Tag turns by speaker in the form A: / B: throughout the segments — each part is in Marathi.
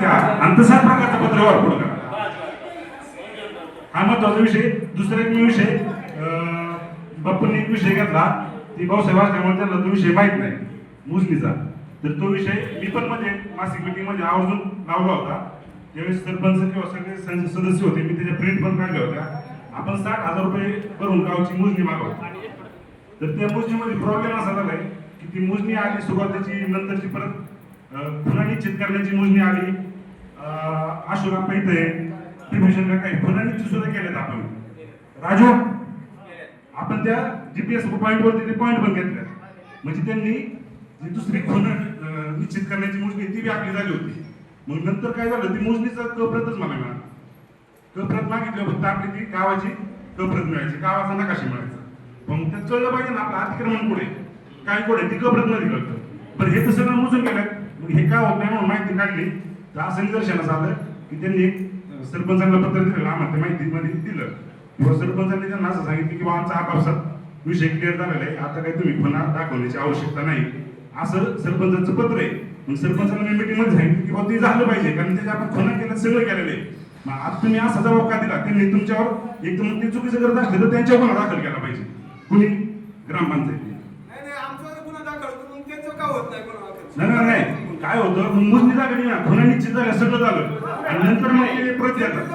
A: अंतसार प्रकारचा पत्रव्यवहार पुढे करा. हा महत्वाचा विषय. दुसरा एक विषय बापूंनी एक विषय घेतला ती भाऊसाहेब असल्यामुळे त्यांना तो विषय माहित नाही मोजणीचा. तर तो विषय मी पण मध्ये मासिक मीटिंग मध्ये आवर्जून लावला होता. त्यावेळेस सरपंच किंवा सगळे सदस्य होते, मी त्याच्या प्रिंट पण काढल्या होत्या. आपण 60,000 रुपये भरून गावची मोजणी मागवतो. तर त्या मोजणीमध्ये प्रॉब्लेम असा झालाय की ती मोजणी आली सुरुवातीची, नंतरची परत पुन्हा निश्चित करण्याची मोजणी आली. आशुरा पैठे प्रिपरेशन काही पुन्हा निश्चित सुद्धा केलेत आपण. राजू आपण त्या जीपीएस पॉईंट वरती ते पॉईंट पण घेतले. म्हणजे त्यांनी जी दुसरी खुण निश्चित करण्याची मोजणी ती बी आपली झाली होती. मग नंतर काय झालं, ती मोजणीचा कप्रतच मला मिळाला. कप्रत मागितलं फक्त आपली ती गावाची कप्रत मिळायची, गावाचा नकाशा मिळायचा. पण त्यात कळलं पाहिजे ना आपलं अतिक्रमण कुठे काय कुठे ती कप्रत मध्ये कळतं. पण हे तर सगळं मोजून गेलं. मग हे काय होत नाही म्हणून माहिती काढली तर असं निदर्शनास आलं की त्यांनी एक सरपंचांना पत्र दिलं, आम्हाला माहिती मध्ये दिलं किंवा सरपंचांनी त्यांना असं सांगितलं की बाबा आमचा आपापसात विषय क्लिअर झालेला आहे, आता काही तुम्ही पुन्हा दाखवण्याची आवश्यकता नाही असं सरपंचांचं पत्र आहे. मग सरपंचांना मी मीटिंग मध्ये सांगितलं की बाबा ते झालं पाहिजे, कारण त्याच्या आपण खुना केलं सगळं केलेलं आहे. मग आज तुम्ही असा जबाब का दिला, त्यांनी तुमच्यावर एक तर ते चुकीचं करत असले तर त्यांच्यावर गुन्हा दाखल केला पाहिजे. कुणी ग्रामपंचायती नाही काय होतं, मोजणी झाली ना, खुना निश्चित झाल्या, सगळं झालं आणि नंतर मग ते प्रत येतात.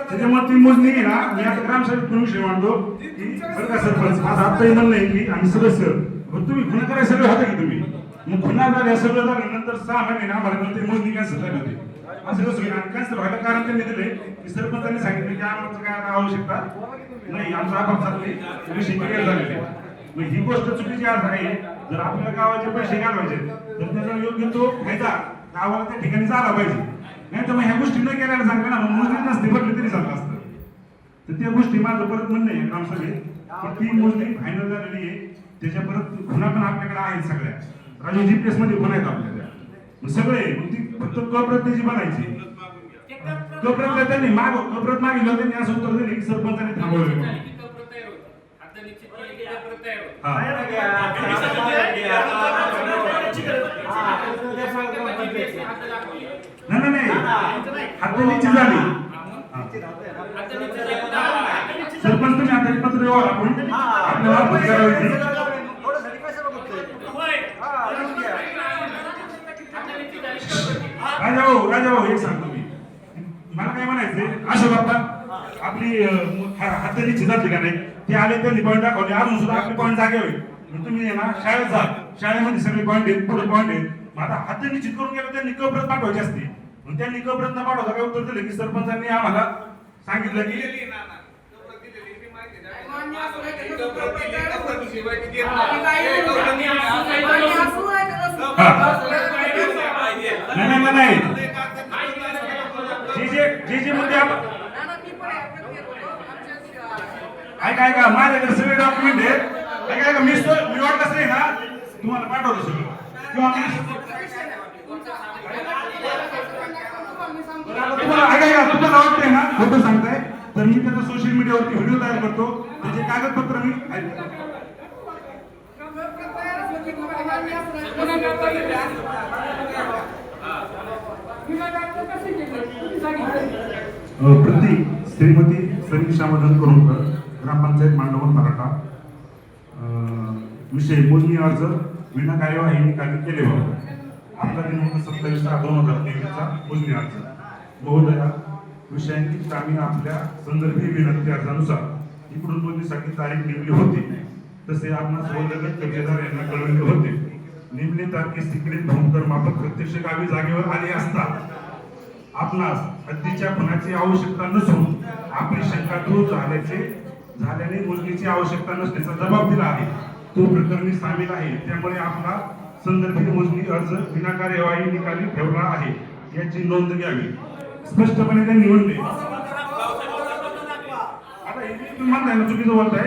A: त्याच्यामुळे ती मोजणी आहे ना, मी आता ग्रामसभेत विषय मांडतो की बरं का सरपंच, माझं आत्ताही म्हणणं आहे की आम्ही सदस्य तुम्ही खुना करायला सगळं होतं की तुम्ही मग खुना झाल्या, सगळं झालं, नंतर 6 महिने आम्हाला ते मोजणी कॅन्सल झाली होती. असं कसं कॅन्सल व्हायला कारण त्यांनी दिले की सरपंचांनी सांगितलं की आम्हाला काय आवश्यकता नाही, आमचा आपापसात विषय क्लिअर झालेले. मग ही गोष्ट चुकीची आज आहे. जर आपल्या गावाचे पैसे घालवायचे तर त्याचा योग्य तो फायदा गावाला त्या ठिकाणी झाला पाहिजे. नाही तर मग ह्या गोष्टी न करायला सांगा ना, मग मोजणी नसते भरली तरी चाललं असतं. तर त्या गोष्टी माझं परत म्हणणं आहे ग्रामसभेत की ती मोजणी फायनल झालेली आहे. त्याच्या परत खुना पण आपल्याकडे आहेत सगळ्या. राजू जीपीएस मध्ये खुना आहेत आपल्याला सगळे. मग ती फक्त कप्रत त्याची बनायची. कप्रत त्यांनी कप्रत मागितलं, त्यांनी असं उत्तर दिले की सरपंचाने थांबवलं. नाही हातानीची झाली. सरपंच तुम्ही आता पत्र व्यवहार आपण आपल्याला राजा भाऊ एक सांगतो मी, मला काय म्हणायचंय, अशोक बाप्पा आपली हातानीची जाते का नाही, ते आले त्यांनी पॉईंट दाखवले, अजून सुद्धा आपले पॉईंट जागे होईल. तुम्ही ना शाळेत जा, शाळेमध्ये सगळे पॉईंट आहेत, पुढे पॉईंट आहेत. आता हात निश्चित करून गेलं, त्यांनी कप्रत पाठवायची असते. मग त्यांनी कप्रत न पाठवता काय उत्तर दिलं की सरपंचांनी आम्हाला सांगितलं की नाही जे जे मुद्दे आपण ऐका माझ्याकडे सगळे डॉक्युमेंट आहेत. ऐका मी वाटलंच नाही ना तुम्हाला पाठवलं सगळं किंवा तुम्हाला वाटतंय ना खोटं सांगताय तर मी त्याचा सोशल मीडियावरती व्हिडिओ तयार करतो, त्याचे कागदपत्र मी श्रीमती समीक्षा मदन करुणकर, ग्रामपंचायत मांडवण मराठा. विषय मोजणी अर्ज विना कार्यवाही निकाली केले बाबत. आपला दिनांक 27/6/2023 मोजणी अर्ज. महोदया, विषयांकित आम्ही आपल्या संदर्भी विनंती अर्जानुसार इकडून मोजणीसाठी तारीख नेमली होती, तसे आपणास वलगत कब्जेदार यांना कळवले होते. नेमले तारखेस तिकडे भूमकर मापक प्रत्यक्ष गावी जागेवर आले असता आपणास हद्दीच्या खुनाची आवश्यकता नसून आपली शंका दूर झाल्याने मोजणीची आवश्यकता नसण्याचा जबाब दिला आहे. तो प्रकरणी सामील आहे, त्यामुळे आपला संदर्भित मोजणी अर्ज विना कार्यवाही निकाली ठेवला आहे याची नोंद घ्यावी. स्पष्टपणे त्यांनी म्हणले. आता हे तुम्ही म्हणताय ना चुकीचं बोलताय.